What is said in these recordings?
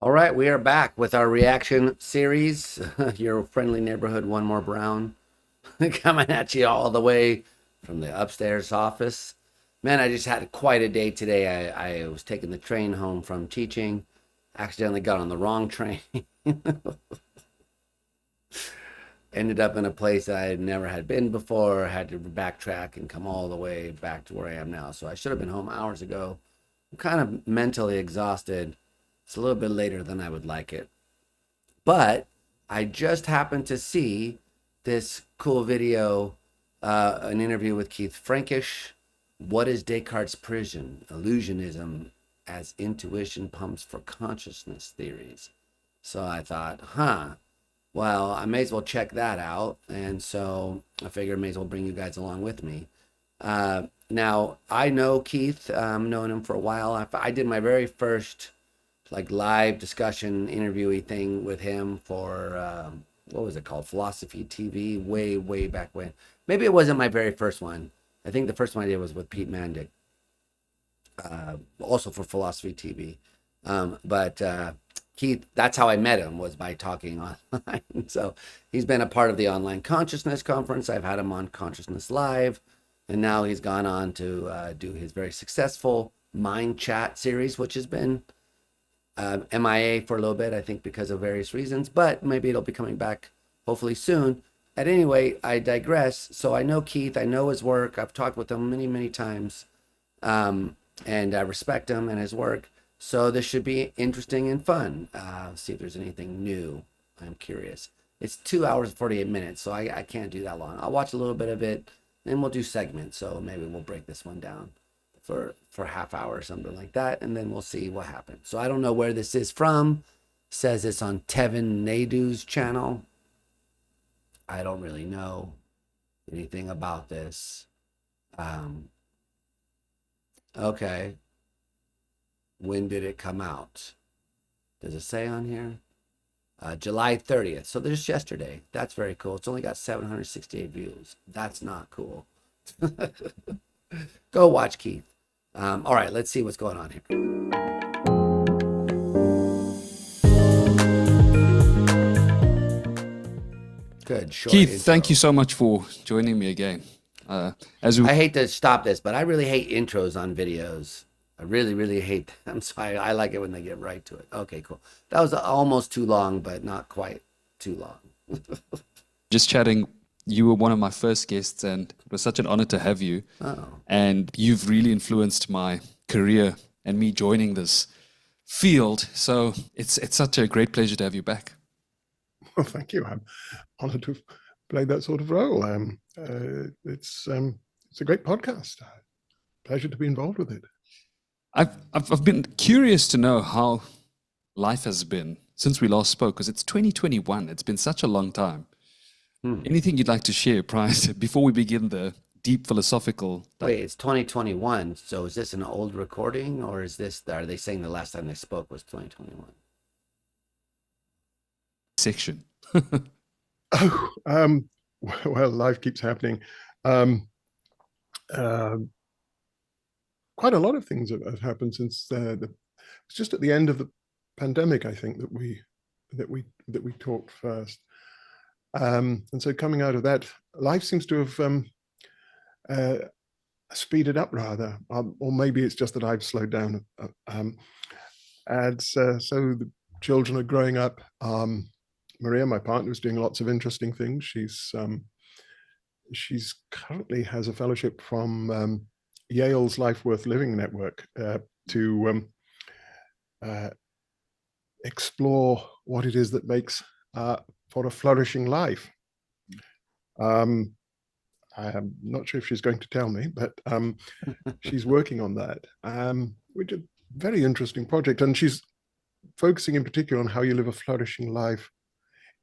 All right, we are back with our reaction series. Your friendly neighborhood, one more brown, coming at you all the way from the upstairs office. Man, I just had quite a day today. I was taking the train home from teaching, accidentally got on the wrong train, ended up in a place that I had never had been before, had to backtrack and come all the way back to where I am now. So I should have been home hours ago. I'm kind of mentally exhausted. It's a little bit later than I would like it. But I just happened to see this cool video, an interview with Keith Frankish. What is Descartes' prison? Illusionism as intuition pumps for consciousness theories. So I thought, well, I may as well check that out. And so I figured I may as well bring you guys along with me. Now, I know Keith, known him for a while. I did my very first like live discussion interviewee thing with him for what was it called, Philosophy TV, way back when. Maybe it wasn't my very first one. I think the first one I did was with Pete Mandic, also for Philosophy TV. But Keith, that's how I met him, was by talking online. So he's been a part of the online consciousness conference. I've had him on Consciousness Live, and now he's gone on to do his very successful Mind Chat series, which has been MIA for a little bit, I think, because of various reasons, but maybe it'll be coming back hopefully soon. At any rate, I digress. So I know Keith, I know his work. I've talked with him many times, and I respect him and his work. So this should be interesting and fun. See if there's anything new. I'm curious. It's 2 hours and 48 minutes, so I can't do that long. I'll watch a little bit of it, and we'll do segments. So maybe we'll break this one down for half hour or something like that, and then we'll see what happens. So I don't know where this is from. Says it's on Tevin Naidu's channel. I don't really know anything about this. Okay. When did it come out? Does it say on here? July 30th. So just yesterday. That's very cool. It's only got 768 views. That's not cool. Go watch Keith. All right, let's see what's going on here. Good, short Keith, thank you intro. so much for joining me again. As we, I hate to stop this, but I really hate intros on videos. I really hate them. So I like it when they get right to it. Okay, cool. That was almost too long, but not quite too long. just chatting, you were one of my first guests, and it was such an honor to have you. Oh, And you've really influenced my career and me joining this field. So it's such a great pleasure to have you back. Well, thank you. I'm honored to have played that sort of role. It's a great podcast. Pleasure to be involved with it. I've been curious to know how life has been since we last spoke, because it's 2021. It's been such a long time. Anything you'd like to share before we begin the deep philosophical wait, it's 2021. So is this an old recording, or are they saying the last time they spoke was 2021? section? Oh, well, life keeps happening. Uh, Quite a lot of things have happened since it's just at the end of the pandemic, I think, that we talked first. And so coming out of that, life seems to have speeded up rather, or maybe it's just that I've slowed down. And so the children are growing up. Maria, my partner, is doing lots of interesting things. She's currently has a fellowship from Yale's Life Worth Living network to explore what it is that makes for a flourishing life. I'm not sure if she's going to tell me, but she's working on that, which is a very interesting project. And she's focusing in particular on how you live a flourishing life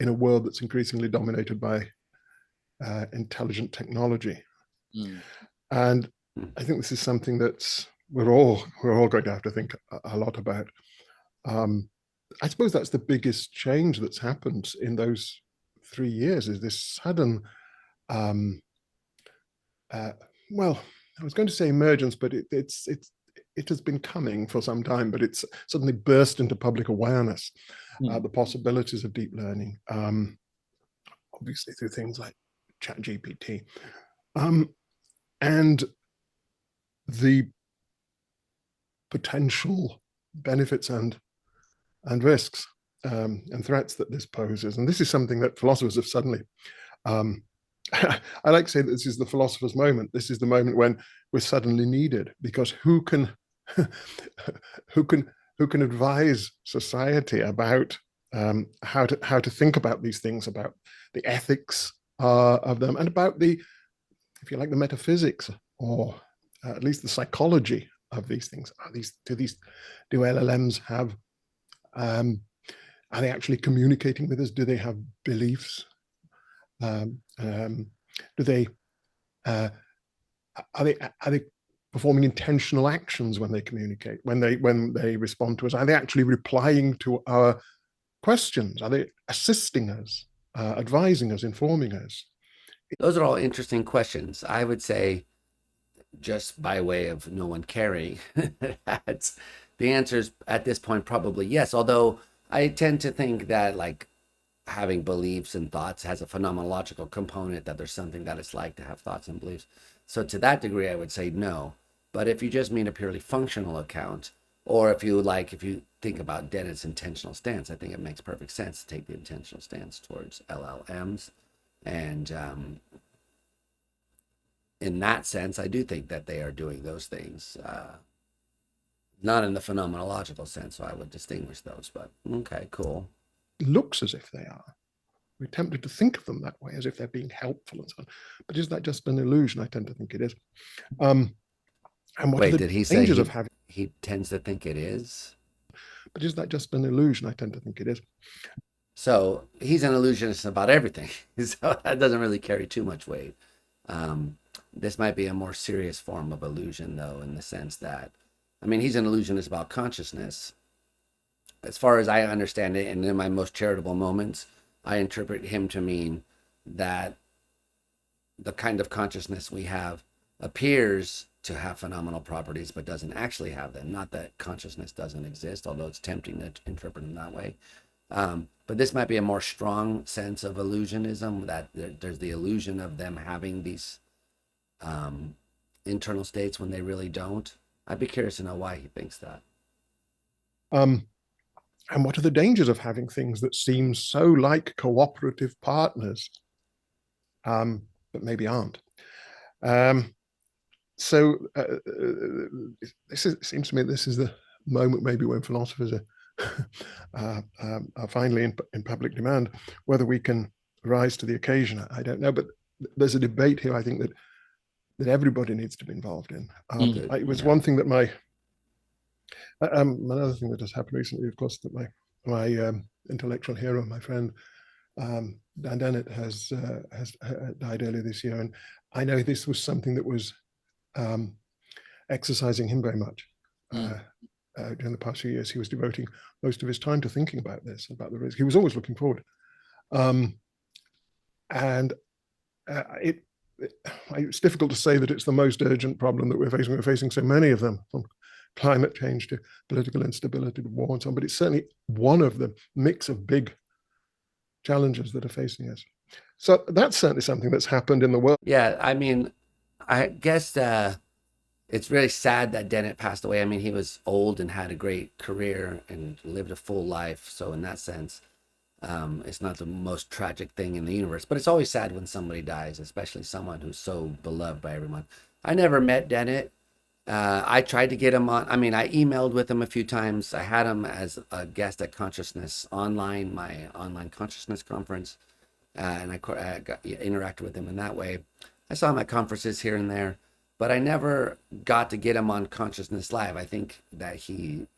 in a world that's increasingly dominated by intelligent technology. And I think this is something that we're all going to have to think a lot about. I suppose that's the biggest change that's happened in those 3 years, is this sudden well, I was going to say emergence, but it has been coming for some time, but it's suddenly burst into public awareness. The possibilities of deep learning, obviously through things like ChatGPT, and the potential benefits and risks and threats that this poses. And this is something that philosophers have suddenly, I like to say that this is the philosopher's moment. This is the moment when we're suddenly needed, because who can who can advise society about how to think about these things, about the ethics of them, and about the, if you like, the metaphysics, or at least the psychology of these things. Do LLMs have, are they actually communicating with us? Do they have beliefs? Do they are they performing intentional actions when they communicate, when they respond to us? Are they actually replying to our questions? Are they assisting us, advising us, informing us? Those are all interesting questions. I would say, just by way of no one caring, that's, the answer is at this point probably yes. Although I tend to think that, like, having beliefs and thoughts has a phenomenological component, that there's something that it's like to have thoughts and beliefs. So to that degree, I would say no. But if you just mean a purely functional account, or if you think about Dennett's intentional stance, I think it makes perfect sense to take the intentional stance towards LLMs. And in that sense, I do think that they are doing those things. Not in the phenomenological sense, so I would distinguish those. But okay, cool. Looks as if they are. We're tempted to think of them that way, as if they're being helpful and so on. But is that just an illusion? I tend to think it is. And what Wait, are the did he say dangers of having? he tends to think it is? But is that just an illusion? I tend to think it is. So he's an illusionist about everything. So that doesn't really carry too much weight. This might be a more serious form of illusion, though, in the sense that, I mean, he's an illusionist about consciousness. As far as I understand it, and in my most charitable moments, I interpret him to mean that the kind of consciousness we have appears to have phenomenal properties, but doesn't actually have them. Not that consciousness doesn't exist, although it's tempting to interpret them that way. But this might be a more strong sense of illusionism, that there's the illusion of them having these internal states when they really don't. I'd be curious to know why he thinks that. And what are the dangers of having things that seem so like cooperative partners, but maybe aren't? So it seems to me this is the moment maybe when philosophers are finally in public demand. Whether we can rise to the occasion, I don't know. But there's a debate here, I think, that everybody needs to be involved in. It was one thing that another thing that has happened recently, of course, that my intellectual hero, my friend Dan Dennett, has died earlier this year, and I know this was something that was exercising him very much during the past few years. He was devoting most of his time to thinking about this, about the risk. He was always looking forward, and it's difficult to say that it's the most urgent problem that we're facing. We're facing so many of them, from climate change to political instability to war and so on, but it's certainly one of the mix of big challenges that are facing us. So that's certainly something that's happened in the world. Yeah, I mean, I guess it's really sad that Dennett passed away. I mean, he was old and had a great career and lived a full life. So in that sense, it's not the most tragic thing in the universe, but it's always sad when somebody dies, especially someone who's so beloved by everyone. I never met Dennett. I tried to get him on. I mean, I emailed with him a few times. I had him as a guest at Consciousness Online, my online consciousness conference, and I interacted with him in that way. I saw him at conferences here and there, but I never got to get him on Consciousness Live. I think that he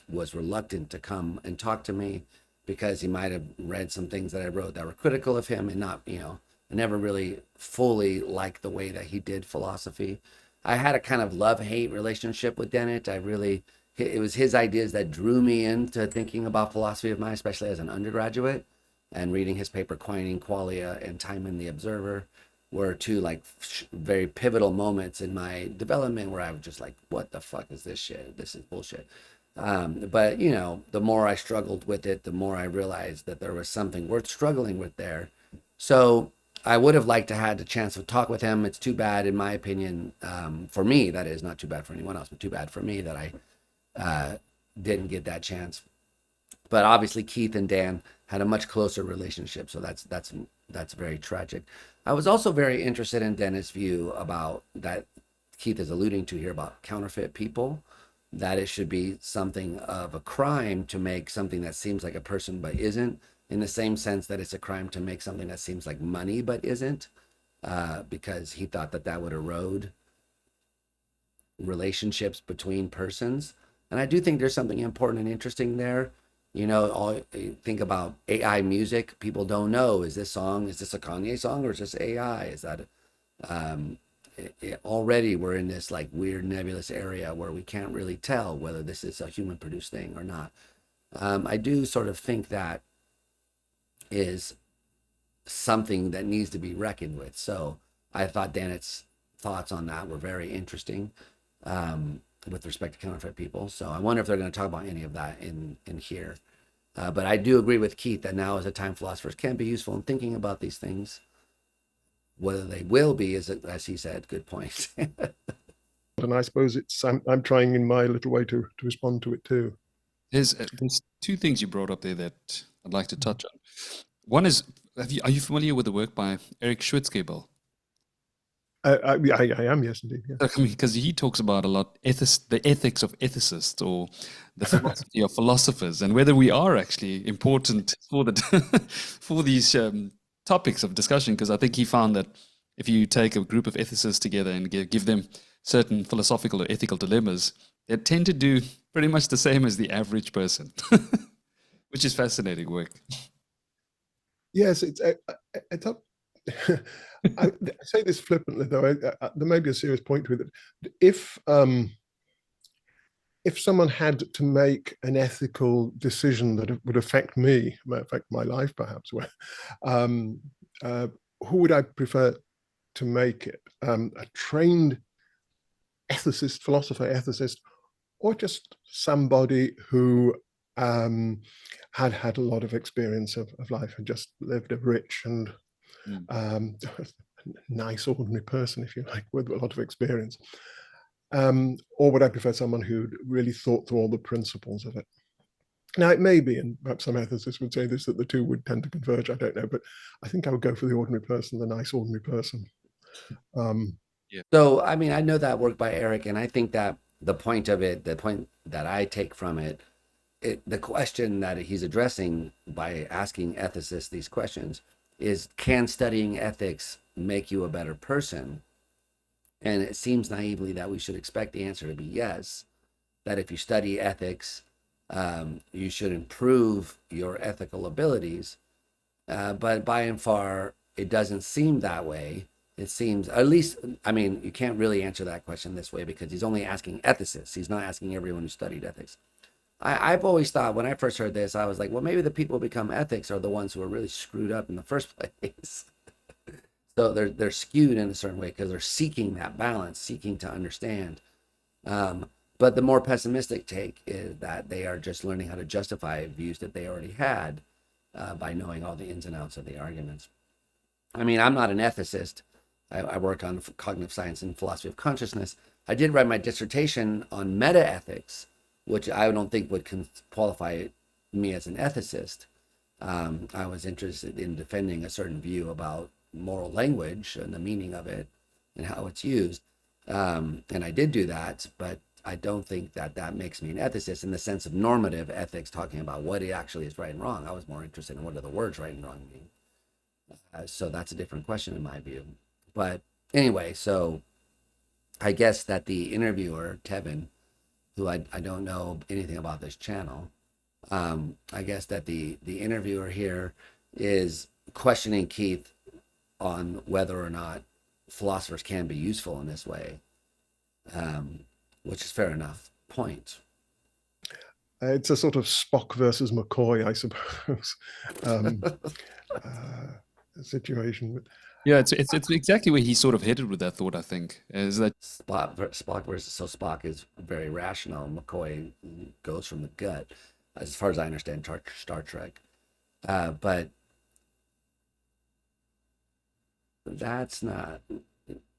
was reluctant to come and talk to me because he might have read some things that I wrote that were critical of him, and not, I never really fully liked the way that he did philosophy. I had a kind of love-hate relationship with Dennett. It was his ideas that drew me into thinking about philosophy of mind, especially as an undergraduate, and reading his paper Quieting Qualia and Time in the Observer, were two like very pivotal moments in my development where I was just like, what the fuck is this shit? This is bullshit. But you know, the more I struggled with it, the more I realized that there was something worth struggling with there. So I would have liked to had the chance to talk with him. It's too bad, in my opinion, for me, that is not too bad for anyone else, but too bad for me that I didn't get that chance. But obviously, Keith and Dan had a much closer relationship, so that's very tragic. I was also very interested in Dennis' view about that Keith is alluding to here about counterfeit people, that it should be something of a crime to make something that seems like a person but isn't, in the same sense that it's a crime to make something that seems like money but isn't, because he thought that that would erode relationships between persons. And I do think there's something important and interesting there. You know, think about AI music. People don't know, is this a Kanye song or is this AI? Is that already we're in this like weird nebulous area where we can't really tell whether this is a human produced thing or not. I do sort of think that is something that needs to be reckoned with. So I thought Dennett's thoughts on that were very interesting with respect to counterfeit people. So I wonder if they're going to talk about any of that in here. But I do agree with Keith that now is a time philosophers can be useful in thinking about these things. Whether they will be, is, as he said, good point. And I suppose I'm trying in my little way to respond to it too. There's two things you brought up there that I'd like to touch on. One is, are you familiar with the work by Eric Schwitzgebel? I am, yes, indeed. Yeah. I mean, because he talks about a lot the ethics of ethicists or the philosophy of philosophers, and whether we are actually important for for these topics of discussion. Because I think he found that if you take a group of ethicists together and give them certain philosophical or ethical dilemmas, they tend to do pretty much the same as the average person, which is fascinating work. Yes, it's I say this flippantly, though. There may be a serious point with it. If someone had to make an ethical decision that would affect me, might affect my life, perhaps, who would I prefer to make it? A trained ethicist, philosopher, ethicist, or just somebody who had a lot of experience of life and just lived a rich and nice, ordinary person, if you like, with a lot of experience? Or would I prefer someone who'd really thought through all the principles of it? Now, it may be, and perhaps some ethicists would say this, that the two would tend to converge. I don't know, but I think I would go for the ordinary person, the nice, ordinary person. So, I mean, I know that work by Eric, and I think that the point that I take from it, the question that he's addressing by asking ethicists these questions is, can studying ethics make you a better person? And it seems naively that we should expect the answer to be yes, that if you study ethics, you should improve your ethical abilities. But by and far, it doesn't seem that way. It seems, at least, I mean, you can't really answer that question this way because he's only asking ethicists. He's not asking everyone who studied ethics. I've always thought, when I first heard this, I was like, well, maybe the people who become ethics are the ones who are really screwed up in the first place. So they're skewed in a certain way because they're seeking that balance, seeking to understand. But the more pessimistic take is that they are just learning how to justify views that they already had by knowing all the ins and outs of the arguments. I mean, I'm not an ethicist. I work on cognitive science and philosophy of consciousness. I did write my dissertation on meta-ethics, which I don't think would qualify me as an ethicist. I was interested in defending a certain view about moral language and the meaning of it and how it's used. And I did do that, but I don't think that makes me an ethicist in the sense of normative ethics, talking about what it actually is right and wrong. I was more interested in what are the words right and wrong mean. So that's a different question in my view. But anyway, so I guess that the interviewer, Tevin, who I don't know anything about this channel, I guess that the interviewer here is questioning Keith on whether or not philosophers can be useful in this way, which is fair enough point. It's a sort of Spock versus McCoy, I suppose, situation. Yeah, it's exactly where he sort of headed with that thought, I think, is that Spock versus so Spock is very rational. McCoy goes from the gut, as far as I understand Star Trek. But that's not.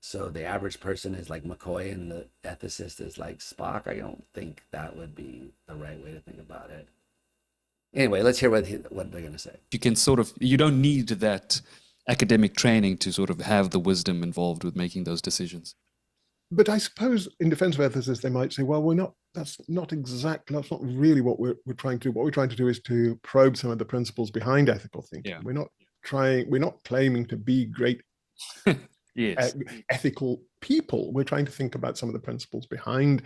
So the average person is like McCoy, and the ethicist is like Spock. I don't think that would be the right way to think about it. Anyway, let's hear what they're going to say. you can sort of, you don't need that academic training to sort of have the wisdom involved with making those decisions. But I suppose in defense of ethicists, they might say, well, that's not really what we're trying to do. What we're trying to do is to probe some of the principles behind ethical thinking. Yeah. We're not claiming to be great Yes. ethical people. We're trying to think about some of the principles behind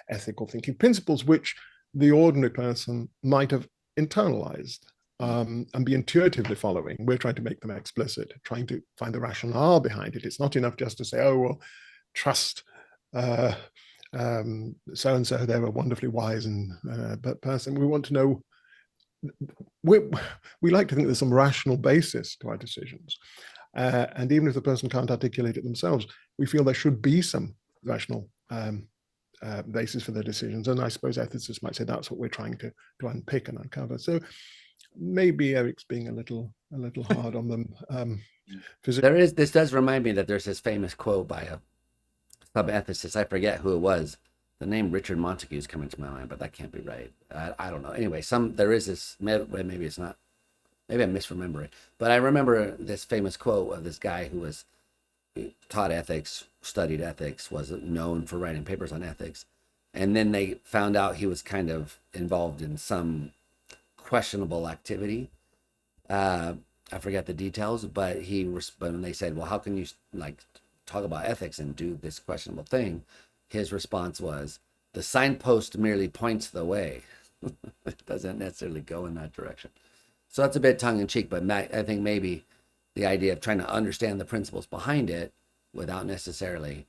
ethical thinking, principles which the ordinary person might have internalized and be intuitively following. We're trying to make them explicit, trying to find the rationale behind it. It's not enough just to say, oh, well, trust so and so, they're a wonderfully wise and person. We want to know. We like to think there's some rational basis to our decisions, and even if the person can't articulate it themselves, we feel there should be some rational basis for their decisions. And I suppose ethicists might say that's what we're trying to unpick and uncover. So maybe Eric's being a little hard on them. This does remind me that there's this famous quote by a sub-ethicist. I forget who it was. The name Richard Montague is coming to my mind, but that can't be right. I don't know. Anyway, there is this, maybe it's not, maybe I'm misremembering, but I remember this famous quote of this guy who was taught ethics, studied ethics, was known for writing papers on ethics. And then they found out he was kind of involved in some questionable activity. I forget the details, but when they said, well, how can you like talk about ethics and do this questionable thing? His response was, the signpost merely points the way. It doesn't necessarily go in that direction. So that's a bit tongue in cheek, but I think maybe the idea of trying to understand the principles behind it without necessarily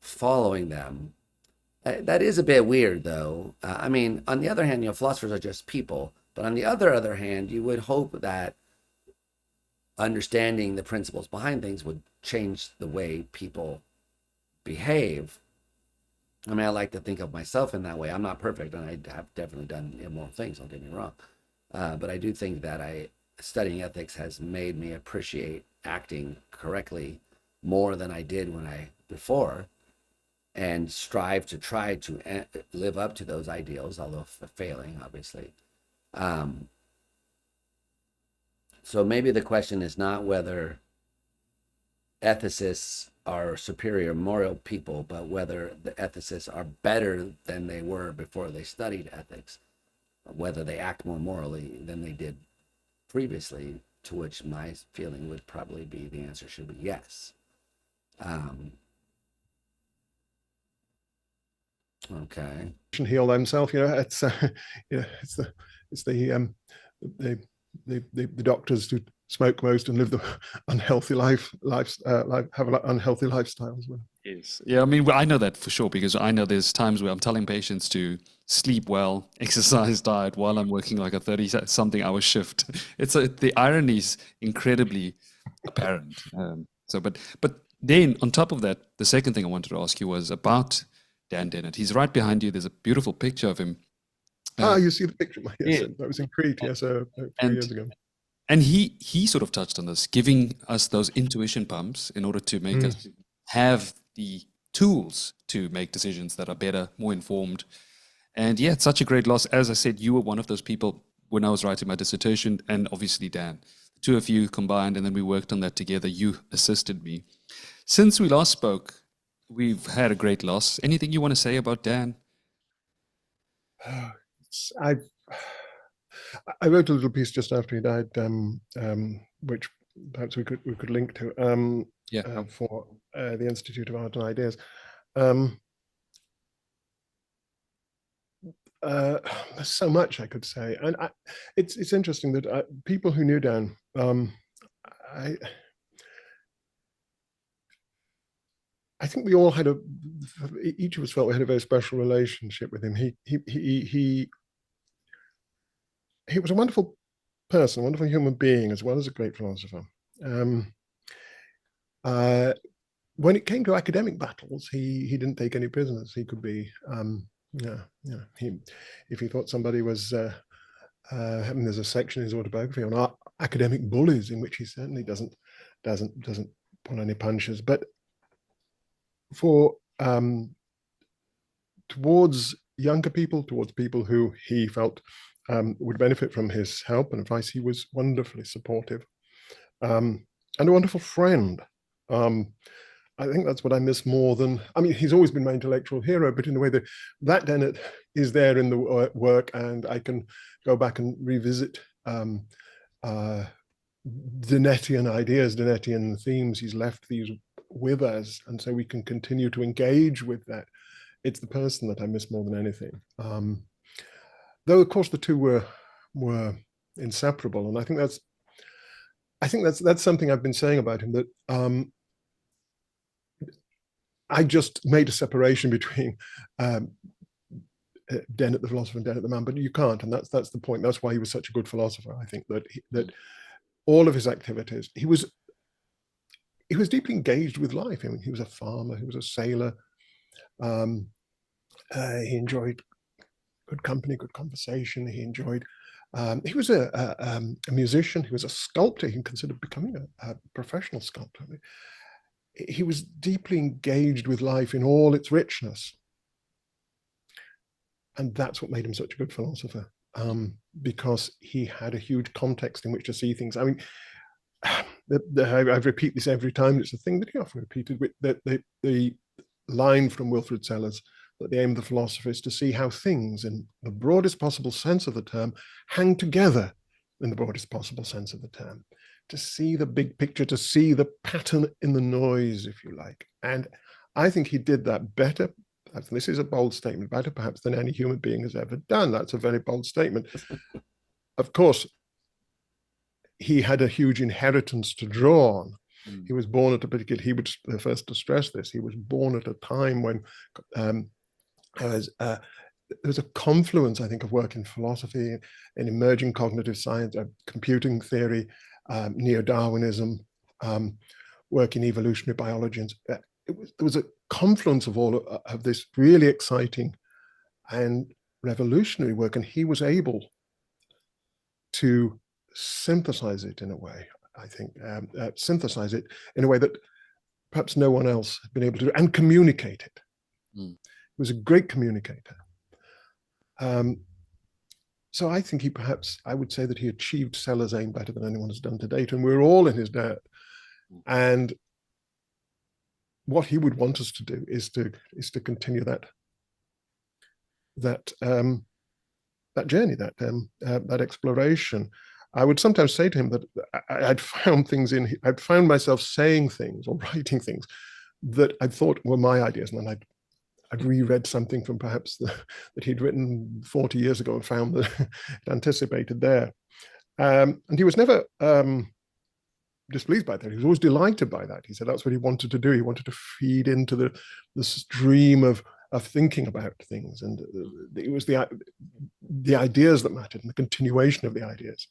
following them, that is a bit weird, though. I mean, on the other hand, philosophers are just people, but on the other hand, you would hope that understanding the principles behind things would change the way people behave. I mean, I like to think of myself in that way. I'm not perfect, and I have definitely done immoral things, don't get me wrong. But I do think that studying ethics has made me appreciate acting correctly more than I did before, and strive to try to live up to those ideals, although failing, obviously. So maybe the question is not whether ethicists are superior moral people, but whether the ethicists are better than they were before they studied ethics, whether they act more morally than they did previously, to which my feeling would probably be the answer should be yes. Okay. Heal themselves, it's the doctors who smoke most and live the unhealthy have unhealthy lifestyles. Yes. Yeah, I mean, I know that for sure, because I know there's times where I'm telling patients to sleep well, exercise, diet while I'm working like a 30-something hour shift. The irony is incredibly apparent. But then on top of that, the second thing I wanted to ask you was about Dan Dennett. He's right behind you. There's a beautiful picture of him. You see the picture? Yes, Yeah. that was in Crete, yes, a few years ago. And he sort of touched on this, giving us those intuition pumps in order to make us have the tools to make decisions that are better, more informed. And yeah, it's such a great loss. As I said, you were one of those people when I was writing my dissertation, and obviously Dan. The two of you combined, and then we worked on that together. You assisted me. Since we last spoke, we've had a great loss. Anything you want to say about Dan? I wrote a little piece just after he died, which perhaps we could link to for the Institute of Art and Ideas. There's so much I could say, and it's interesting that people who knew Dan, I think we all each of us felt we had a very special relationship with him. He was a wonderful person, a wonderful human being, as well as a great philosopher. when it came to academic battles, he didn't take any prisoners. He could be, if he thought somebody was, there's a section in his autobiography on academic bullies, in which he certainly doesn't pull any punches. But for towards younger people, towards people who he felt would benefit from his help and advice, he was wonderfully supportive, and a wonderful friend. I think that's what I miss more than, I mean, he's always been my intellectual hero, but in a way that Dennett is there in the work, and I can go back and revisit Dennettian ideas, Dennettian themes. He's left these with us, and so we can continue to engage with that. It's the person that I miss more than anything. Though, of course, the two were inseparable, and I think that's something I've been saying about him, that I just made a separation between Dennett the philosopher and Dennett the man, but you can't, and that's the point. That's why he was such a good philosopher. I think that all of his activities, he was deeply engaged with life. I mean, he was a farmer, he was a sailor. He enjoyed good company, good conversation. He enjoyed. He was a musician. He was a sculptor. He considered becoming a professional sculptor. He was deeply engaged with life in all its richness. And that's what made him such a good philosopher, because he had a huge context in which to see things. I mean, I repeat this every time. It's a thing that he often repeated, that the line from Wilfrid Sellars, that the aim of the philosopher is to see how things, in the broadest possible sense of the term, hang together in the broadest possible sense of the term. To see the big picture, to see the pattern in the noise, if you like. And I think he did that better. This is a bold statement, better perhaps than any human being has ever done. That's a very bold statement. Of course, he had a huge inheritance to draw on. He was born at a particular, he was the first to stress this, he was born at a time when there was a confluence, I think, of work in philosophy, in emerging cognitive science, computing theory, neo-Darwinism, work in evolutionary biology. And there was a confluence of all of this really exciting and revolutionary work, and he was able to synthesize it in a way, I think, synthesize it in a way that perhaps no one else had been able to do, and communicate it. He was a great communicator. So I think I would say that he achieved Sellars' aim better than anyone has done to date, and we're all in his debt. And what he would want us to do is to continue that journey, that exploration. I would sometimes say to him that I'd found myself saying things or writing things that I thought were my ideas, and then I'd reread something from perhaps that he'd written 40 years ago and found that it anticipated there. And he was never displeased by that. He was always delighted by that. He said that's what he wanted to do. He wanted to feed into the stream of thinking about things, and it was the ideas that mattered and the continuation of the ideas.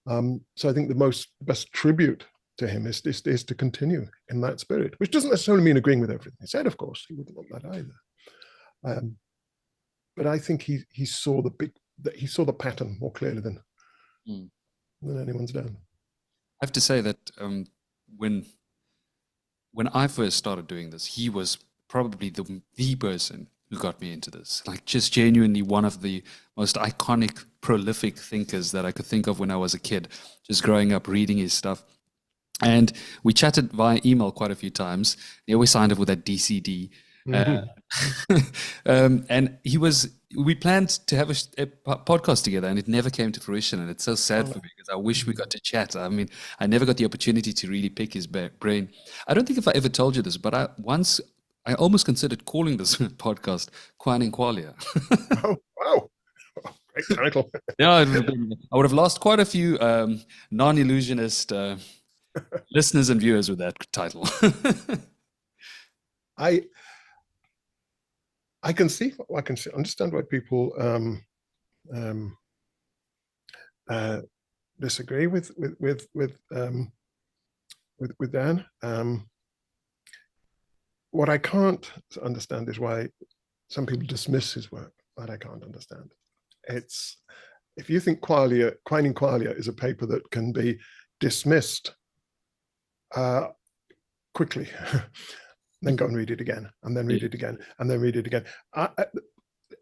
So I think the best tribute to him is to continue in that spirit, which doesn't necessarily mean agreeing with everything he said. Of course, he wouldn't want that either. But I think he saw the pattern more clearly than anyone's done. I have to say that when I first started doing this, he was probably the person who got me into this. Like, just genuinely one of the most iconic, prolific thinkers that I could think of when I was a kid, just growing up reading his stuff. And we chatted via email quite a few times. He always signed up with that DCD. And we planned to have a podcast together, and it never came to fruition. And it's so sad for me, because I wish we got to chat. I mean, I never got the opportunity to really pick his brain. I don't think if I ever told you this, but I almost considered calling this podcast Quan in Qualia. Oh, wow. Great title. Yeah, I would have lost quite a few non-illusionist listeners and viewers with that title. I can understand why people disagree with with Dan. What I can't understand is why some people dismiss his work. That I can't understand. It's, if you think qualia, quine qualia is a paper that can be dismissed quickly, then go and read it again, and then read it again, and then read it again.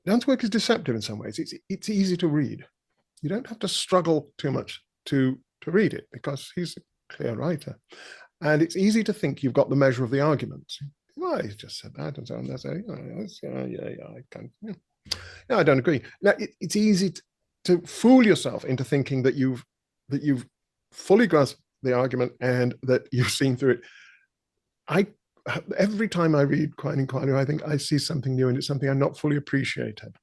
Dan's work is deceptive in some ways. It's easy to read. You don't have to struggle too much to read it because he's a clear writer. And it's easy to think you've got the measure of the arguments. Well, he's just said that, and so on. That's I don't agree. Now, it's easy to fool yourself into thinking that you've fully grasped the argument and that you've seen through it. Every time I read Quine Qualia, I think I see something new, and it's something I'm not fully appreciated.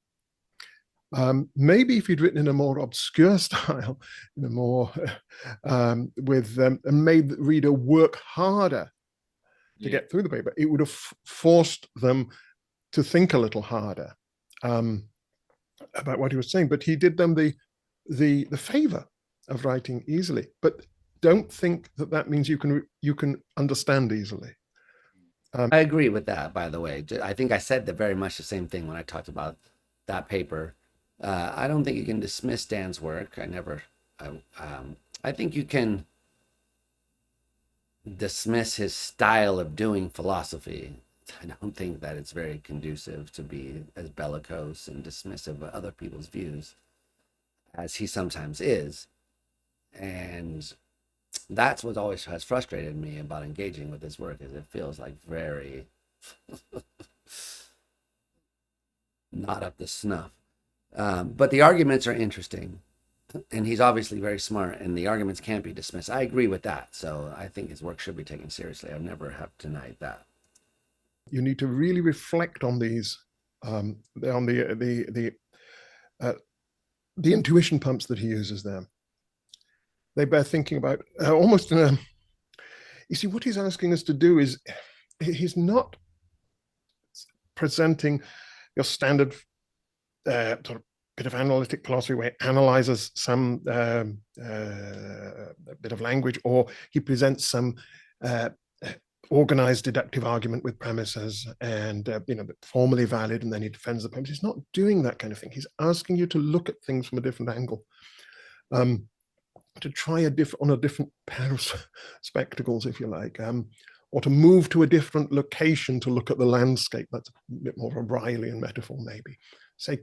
Maybe if you'd written in a more obscure style, in a more made the reader work harder to get through the paper, it would have forced them to think a little harder about what he was saying. But he did them the favor of writing easily. But don't think that means you can understand easily. I agree with that, by the way. I think I said very much the same thing when I talked about that paper. I don't think you can dismiss Dan's work. I think you can dismiss his style of doing philosophy. I don't think that it's very conducive to be as bellicose and dismissive of other people's views as he sometimes is. And that's what always has frustrated me about engaging with his work, is it feels like very not up to snuff. But the arguments are interesting, and he's obviously very smart, and the arguments can't be dismissed. I agree with that. So I think his work should be taken seriously. I've never have denied that. You need to really reflect on these, on the intuition pumps that he uses there. They bear thinking about almost in a. You see, what he's asking us to do is, he's not presenting your standard sort of bit of analytic philosophy where he analyzes some bit of language, or he presents some organized deductive argument with premises and formally valid, and then he defends the premise. He's not doing that kind of thing. He's asking you to look at things from a different angle, to try on a different pair of spectacles, if you like, or to move to a different location to look at the landscape. That's a bit more of a Brylean metaphor, maybe. Say,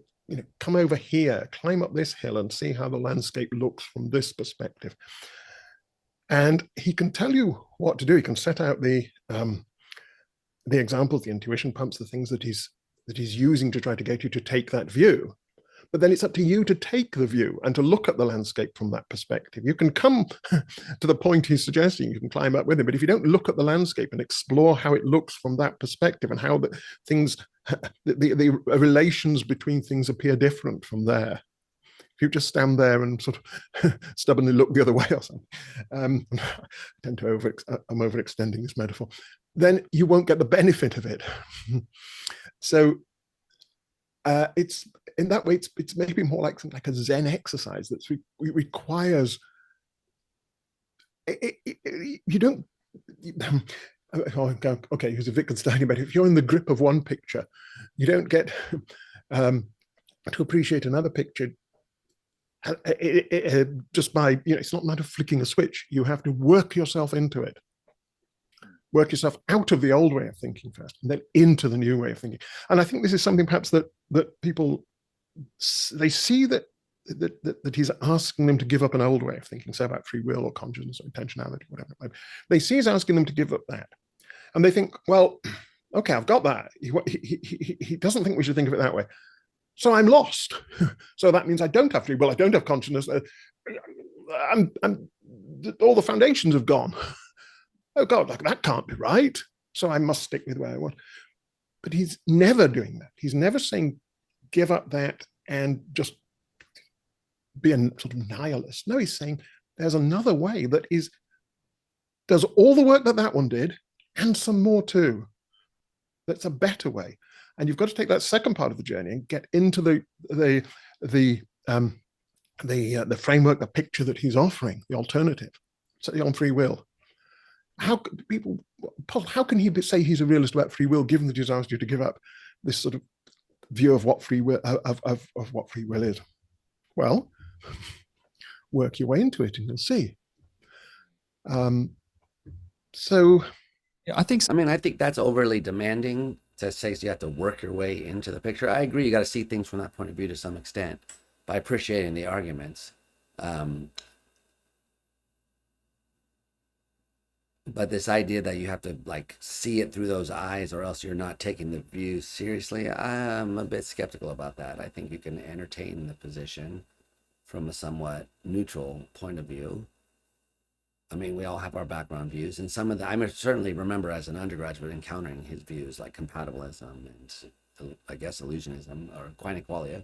come over here, climb up this hill and see how the landscape looks from this perspective. And he can tell you what to do. He can set out the examples, the intuition pumps, the things that he's using to try to get you to take that view. But then it's up to you to take the view and to look at the landscape from that perspective. You can come to the point he's suggesting, you can climb up with him, but if you don't look at the landscape and explore how it looks from that perspective and how the things, the relations between things appear different from there, if you just stand there and sort of stubbornly look the other way or something, I tend to I'm overextending this metaphor, then you won't get the benefit of it. So it's in that way, it's maybe more like something like a Zen exercise that requires. You don't. Okay, here's a Wittgenstein about it. If you're in the grip of one picture, you don't get to appreciate another picture just by, it's not a matter of flicking a switch. You have to work yourself into it. Work yourself out of the old way of thinking first, and then into the new way of thinking. And I think this is something perhaps that people, they see that he's asking them to give up an old way of thinking, say about free will or consciousness or intentionality, whatever. They see he's asking them to give up that, and they think, well, okay, I've got that. He doesn't think we should think of it that way, so I'm lost. So that means I don't have free will, I don't have consciousness, and all the foundations have gone. Oh God, that can't be right. So I must stick with where I want. But he's never doing that. He's never saying, give up that and just be a sort of nihilist. No, he's saying there's another way that does all the work that one did and some more too. That's a better way. And you've got to take that second part of the journey and get into the framework, the picture that he's offering, the alternative, certainly on free will. how people, Paul, how can he say he's a realist about free will, given that he's asked you to give up this sort of view of what free will of what free will is? Well, work your way into it, and you'll see. Um, so, Yeah, I think so. I mean, I think that's overly demanding to say you have to work your way into the picture. I agree, you got to see things from that point of view to some extent by appreciating the arguments. Um, but this idea that you have to like see it through those eyes or else you're not taking the view seriously, I'm a bit skeptical about that. I think you can entertain the position from a somewhat neutral point of view. I mean, we all have our background views, and some of the, I certainly remember as an undergraduate encountering his views like compatibilism and I guess illusionism or quine qualia,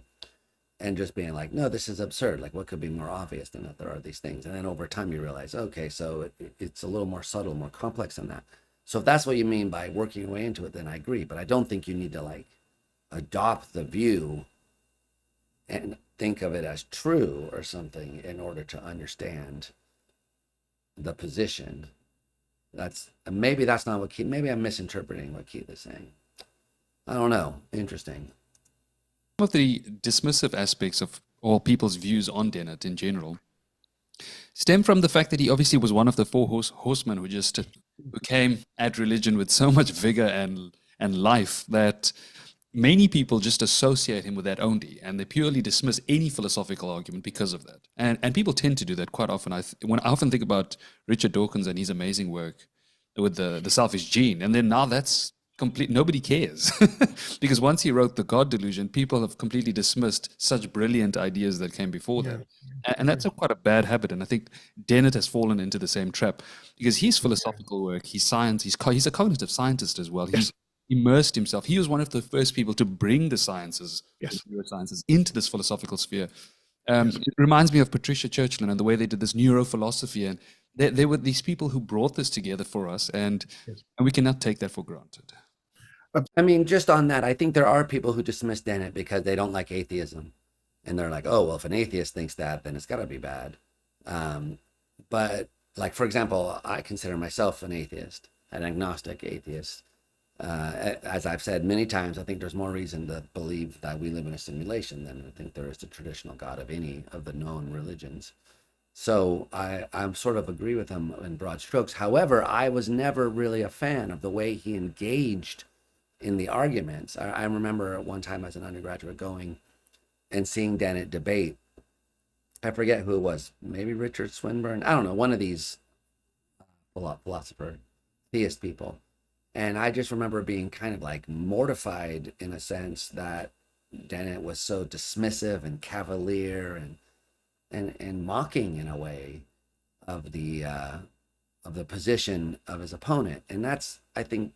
and just being like, no, this is absurd. Like, what could be more obvious than that there are these things? And then over time, you realize, okay, so it's a little more subtle, more complex than that. So if that's what you mean by working your way into it, then I agree. But I don't think you need to like adopt the view and think of it as true or something in order to understand the position. That's maybe that's not what Keith, maybe I'm misinterpreting what Keith is saying. I don't know. Interesting. Some of the dismissive aspects of all people's views on Dennett in general stem from the fact that he obviously was one of the four horsemen who came at religion with so much vigor and life that many people just associate him with that only, and they purely dismiss any philosophical argument because of that. And people tend to do that quite often. I often think about Richard Dawkins and his amazing work with the selfish gene, and then now that's complete. Nobody cares because once he wrote the God Delusion, people have completely dismissed such brilliant ideas that came before yeah, that, and that's quite a bad habit. And I think Dennett has fallen into the same trap because his philosophical work, his science, he's a cognitive scientist as well. He's immersed himself. He was one of the first people to bring the sciences, yes, the neurosciences, into this philosophical sphere. It reminds me of Patricia Churchland and the way they did this neurophilosophy, and there were these people who brought this together for us, and we cannot take that for granted. I mean, just on that, I think there are people who dismiss Dennett because they don't like atheism. And they're like, oh, well, if an atheist thinks that, then it's got to be bad. But, like, for example, I consider myself an atheist, an agnostic atheist. As I've said many times, I think there's more reason to believe that we live in a simulation than I think there is the traditional God of any of the known religions. So I'm sort of agree with him in broad strokes. However, I was never really a fan of the way he engaged in the arguments. I remember at one time as an undergraduate going and seeing Dennett debate. I forget who it was, maybe Richard Swinburne. I don't know, one of these philosopher, theist people. And I just remember being kind of like mortified in a sense that Dennett was so dismissive and cavalier and mocking in a way of the position of his opponent. And that's, I think,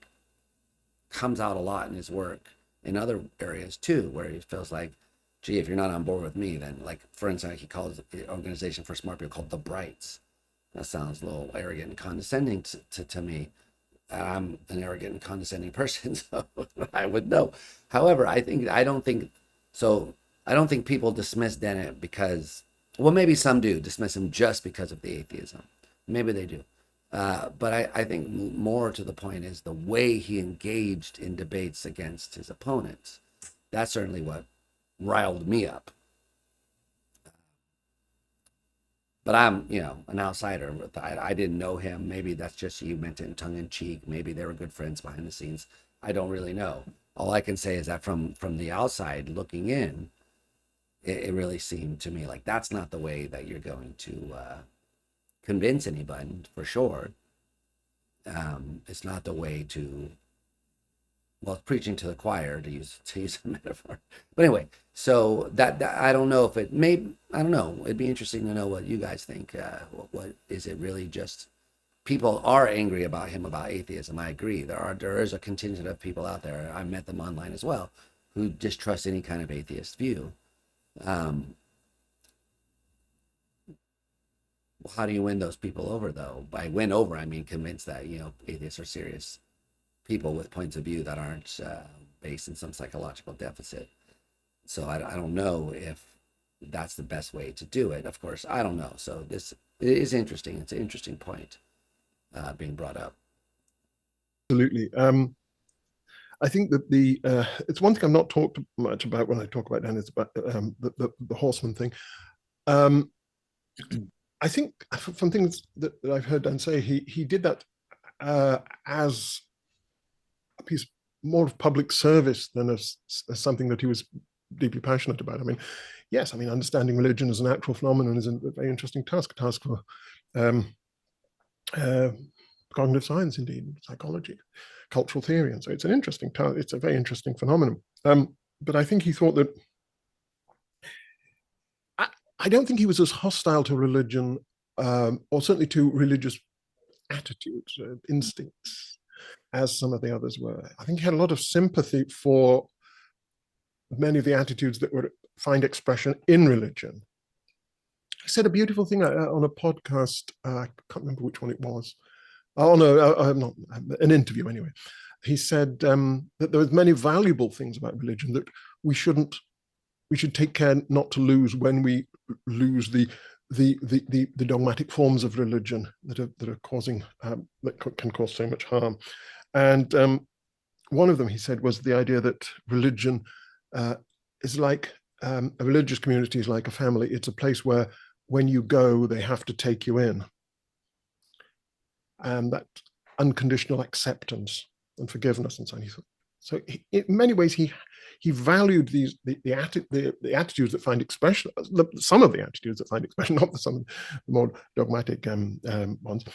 comes out a lot in his work in other areas too, where he feels like, gee, if you're not on board with me, then, like, for instance, he calls the organization for smart people called the Brights. That sounds a little arrogant and condescending to me. I'm an arrogant and condescending person, so I would know. However, I don't think people dismiss Dennett because, well, maybe some do dismiss him just because of the atheism. Maybe they do. But I think more to the point is the way he engaged in debates against his opponents. That's certainly what riled me up. But I'm, an outsider. I didn't know him. Maybe that's just you meant it in tongue in cheek. Maybe they were good friends behind the scenes. I don't really know. All I can say is that from the outside looking in, it really seemed to me like that's not the way that you're going to convince anybody, for sure. It's not the way to, well, preaching to the choir, to use a metaphor. But anyway, so that I don't know if it may, I don't know. It'd be interesting to know what you guys think. What is it really? Just people are angry about him about atheism. I agree. There is a contingent of people out there. I met them online as well, who distrust any kind of atheist view. How do you win those people over, though? By win over, I mean convince that atheists are serious people with points of view that aren't based in some psychological deficit. So I don't know if that's the best way to do it. Of course, I don't know. So it is interesting. It's an interesting point. being brought up. Absolutely. I think that it's one thing I've not talked much about when I talk about Dan is about the horseman thing. I think from things that I've heard Dan say, he did that as a piece more of public service than as something that he was deeply passionate about. I mean, yes, I mean, understanding religion as a natural phenomenon is a very interesting task for cognitive science, indeed, psychology, cultural theory, and so it's an interesting task. It's a very interesting phenomenon. But I think he thought that I don't think he was as hostile to religion, or certainly to religious attitudes, instincts, as some of the others were. I think he had a lot of sympathy for many of the attitudes that would find expression in religion. He said a beautiful thing on a podcast, I can't remember which one it was. Oh no, not an interview anyway. He said that there was many valuable things about religion that we should take care not to lose when we lose the dogmatic forms of religion that are causing that can cause so much harm. And one of them, he said, was the idea that religion is like a religious community is like a family. It's a place where when you go, they have to take you in. And that unconditional acceptance and forgiveness and so on. So in many ways, he valued the attitudes that find expression, some of the attitudes that find expression, not some of the more dogmatic ones.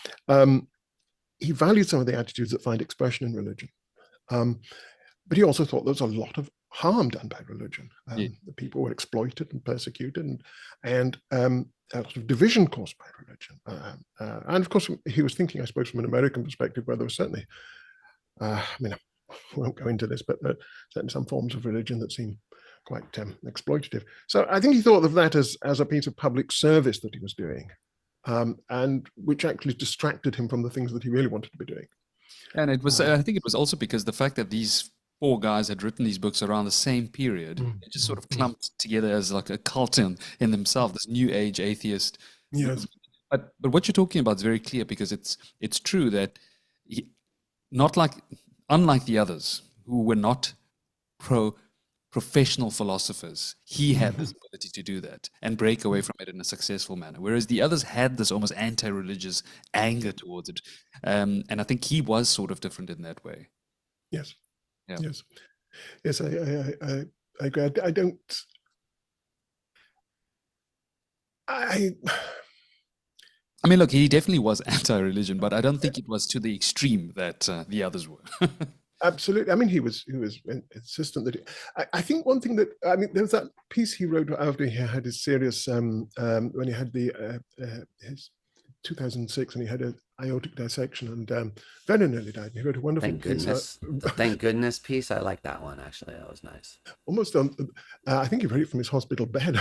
He valued some of the attitudes that find expression in religion. But he also thought there was a lot of harm done by religion. The people were exploited and persecuted, and a lot of division caused by religion. And of course, he was thinking, I suppose, from an American perspective, where there was certainly, I mean, I won't go into this, but certainly some forms of religion that seem quite exploitative. So I think he thought of that as a piece of public service that he was doing, and which actually distracted him from the things that he really wanted to be doing. And it was, I think it was also because the fact that these four guys had written these books around the same period, it just sort of clumped together as like a cult in themselves, this new age atheist. Yes. But what you're talking about is very clear, because it's true that unlike the others who were not professional philosophers, he had this ability to do that and break away from it in a successful manner, whereas the others had this almost anti-religious anger towards it, and I think he was sort of different in that way. Yes. Yeah. Yes. I agree. I don't. I mean, look, he definitely was anti-religion, but I don't think it was to the extreme that the others were. Absolutely. I mean, he was insistent that I think one thing that, I mean, there was that piece he wrote after he had his serious, when he had his 2006, and he had an aortic dissection and very nearly died. And he wrote a wonderful piece. The thank goodness piece. I like that one, actually. That was nice. Almost, I think he wrote it from his hospital bed.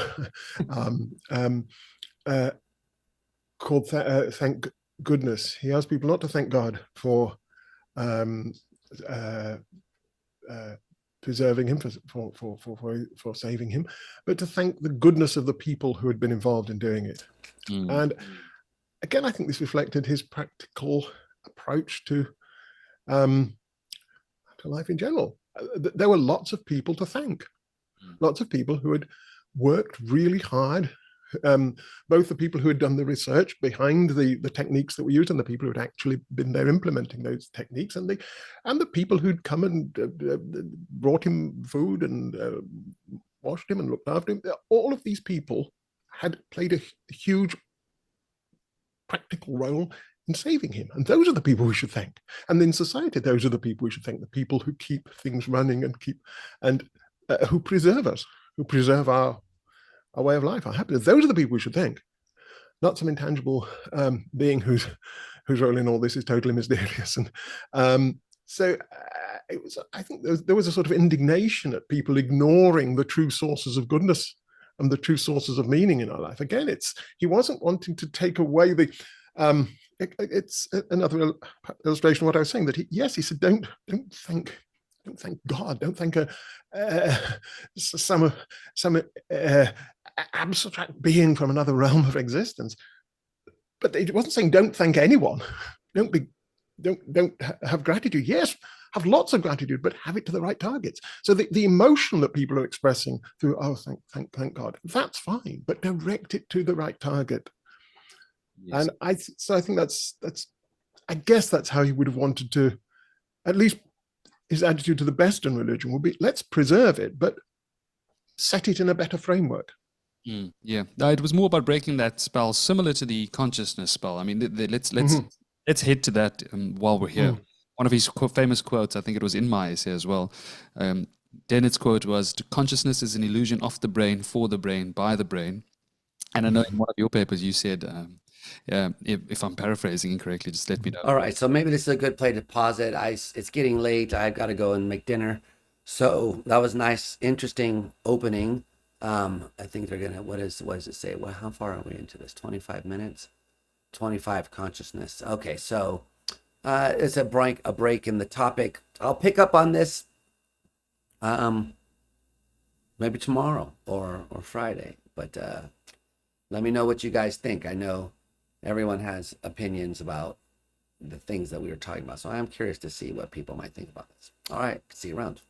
Called Thank Goodness. He asked people not to thank God for preserving him, for saving him, but to thank the goodness of the people who had been involved in doing it. And again, I think this reflected his practical approach to life in general. There were lots of people to thank, lots of people who had worked really hard. Both the people who had done the research behind the techniques that were used and the people who had actually been there implementing those techniques, and the people who'd come and brought him food and washed him and looked after him. All of these people had played a huge practical role in saving him, and those are the people we should thank. And in society, those are the people we should thank, the people who keep things running and who preserve us, who preserve our way of life, our happiness. Those are the people we should thank, not some intangible being whose role in all this is totally mysterious. And so it was. I think there was a sort of indignation at people ignoring the true sources of goodness and the true sources of meaning in our life. Again, he wasn't wanting to take away the. It's another illustration of what I was saying. That he said, don't thank God, don't thank some abstract being from another realm of existence. But it wasn't saying don't thank anyone. don't have gratitude. Yes, have lots of gratitude, but have it to the right targets. So the emotion that people are expressing through, oh, thank God, that's fine, but direct it to the right target. Yes. And I think that's I guess that's how he would have wanted to, at least his attitude to the Western religion would be, let's preserve it, but set it in a better framework. Yeah, no, it was more about breaking that spell, similar to the consciousness spell. I mean, let's head to that while we're here. One of his famous quotes, I think it was in my essay as well. Dennett's quote was, "Consciousness is an illusion of the brain, for the brain, by the brain." And I know in one of your papers you said, if I'm paraphrasing incorrectly, just let me know. All right, so maybe this is a good place to pause it. It's getting late. I've got to go and make dinner. So that was nice, interesting opening. I think they're gonna. What does it say? Well, how far are we into this? 25 minutes. 25 consciousness. Okay, so it's a break in the topic. I'll pick up on this. Maybe tomorrow or Friday. But let me know what you guys think. I know everyone has opinions about the things that we were talking about. So I am curious to see what people might think about this. All right. See you around.